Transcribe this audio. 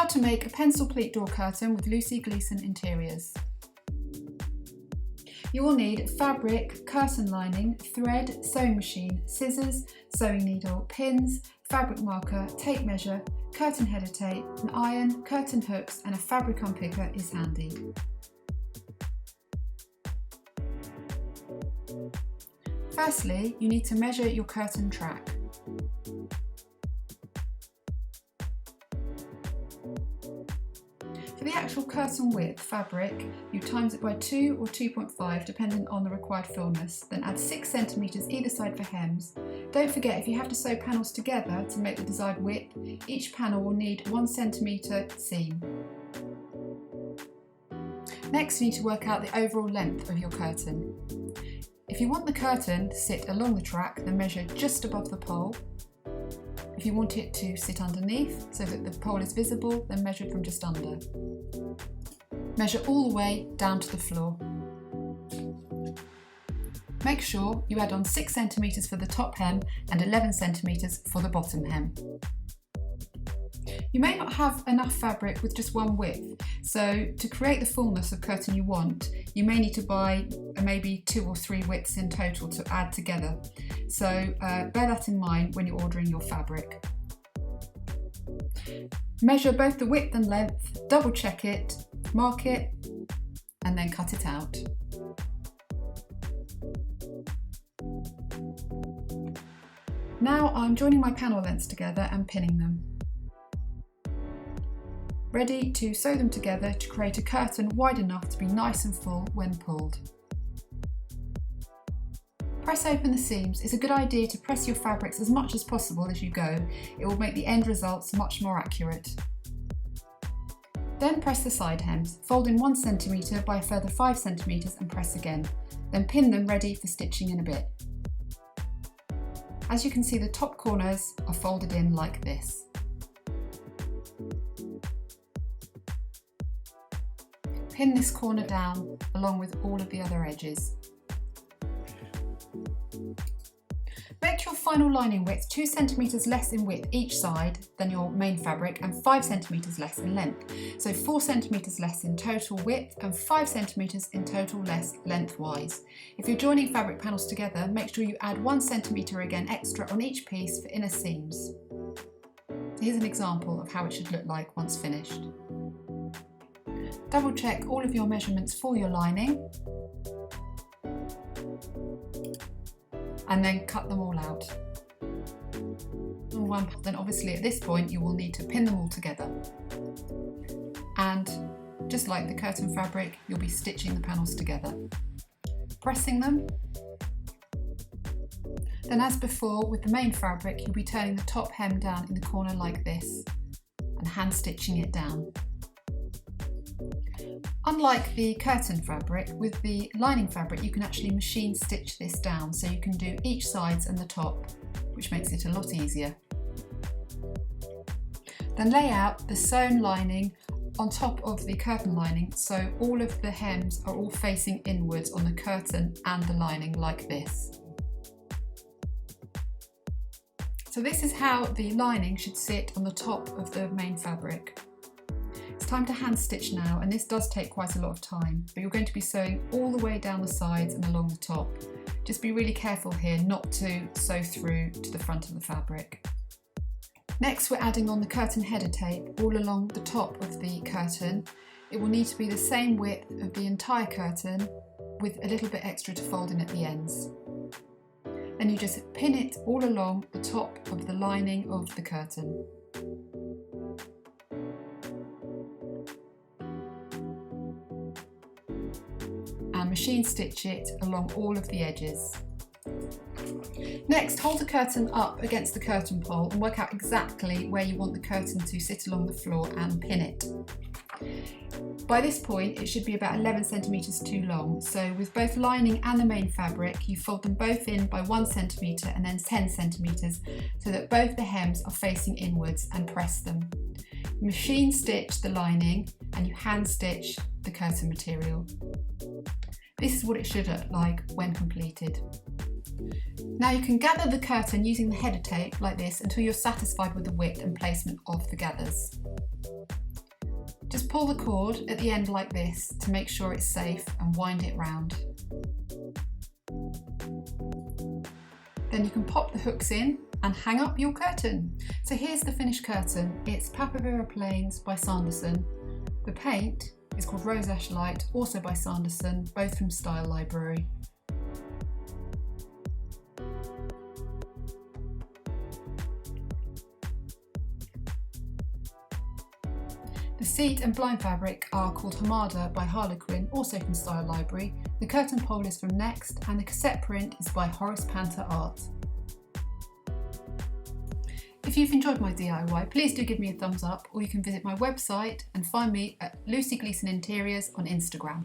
to make a pencil pleat door curtain with Lucy Gleeson interiors. You will need fabric, curtain lining, thread, sewing machine, scissors, sewing needle, pins, fabric marker, tape measure, curtain header tape, an iron, curtain hooks and a fabric unpicker is handy. Firstly, you need to measure your curtain track. For the actual curtain width fabric, you times it by 2 or 2.5 depending on the required fullness, then add 6 cm either side for hems. Don't forget, if you have to sew panels together to make the desired width, each panel will need 1 cm seam. Next, you need to work out the overall length of your curtain. If you want the curtain to sit along the track, then measure just above the pole. If you want it to sit underneath so that the pole is visible, then measure from just under. Measure all the way down to the floor. Make sure you add on 6 cm for the top hem and 11 cm for the bottom hem. You may not have enough fabric with just one width, so to create the fullness of curtain you want, you may need to buy maybe 2 or 3 widths in total to add together. So bear that in mind when you're ordering your fabric. Measure both the width and length, double check it, mark it, and then cut it out. Now I'm joining my panel lengths together and pinning them. Ready to sew them together to create a curtain wide enough to be nice and full when pulled. Press open the seams. It's a good idea to press your fabrics as much as possible as you go. It will make the end results much more accurate. Then press the side hems, fold in 1 cm by a further 5 cm and press again. Then pin them ready for stitching in a bit. As you can see, the top corners are folded in like this. Pin this corner down along with all of the other edges. Make your final lining width 2 cm less in width each side than your main fabric and 5 cm less in length. So 4 cm less in total width and 5 cm in total less lengthwise. If you're joining fabric panels together, make sure you add 1 cm again extra on each piece for inner seams. Here's an example of how it should look like once finished. Double check all of your measurements for your lining and then cut them all out. Then obviously at this point you will need to pin them all together, and just like the curtain fabric, you'll be stitching the panels together, pressing them. Then as before with the main fabric, you'll be turning the top hem down in the corner like this and hand stitching it down. Unlike the curtain fabric, with the lining fabric you can actually machine stitch this down, so you can do each sides and the top, which makes it a lot easier. Then lay out the sewn lining on top of the curtain lining, so all of the hems are all facing inwards on the curtain and the lining like this. So this is how the lining should sit on the top of the main fabric. It's time to hand stitch now, and this does take quite a lot of time, but you're going to be sewing all the way down the sides and along the top. Just be really careful here not to sew through to the front of the fabric. Next, we're adding on the curtain header tape all along the top of the curtain. It will need to be the same width of the entire curtain with a little bit extra to fold in at the ends. Then you just pin it all along the top of the lining of the curtain. And machine stitch it along all of the edges. Next, hold the curtain up against the curtain pole and work out exactly where you want the curtain to sit along the floor and pin it. By this point, it should be about 11 cm too long, so with both lining and the main fabric, you fold them both in by 1 cm and then 10 cm so that both the hems are facing inwards, and press them. Machine stitch the lining and you hand stitch the curtain material. This is what it should look like when completed. Now you can gather the curtain using the header tape like this until you're satisfied with the width and placement of the gathers. Just pull the cord at the end like this to make sure it's safe and wind it round. Then you can pop the hooks in and hang up your curtain. So here's the finished curtain. It's Papavera Plains by Sanderson. The paint is called Rose Ash Light, also by Sanderson, both from Style Library. The seat and blind fabric are called Hamada by Harlequin, also from Style Library. The curtain pole is from Next, and the cassette print is by Horace Panther Art. If you've enjoyed my DIY, please do give me a thumbs up, or you can visit my website and find me at Lucy Gleeson Interiors on Instagram.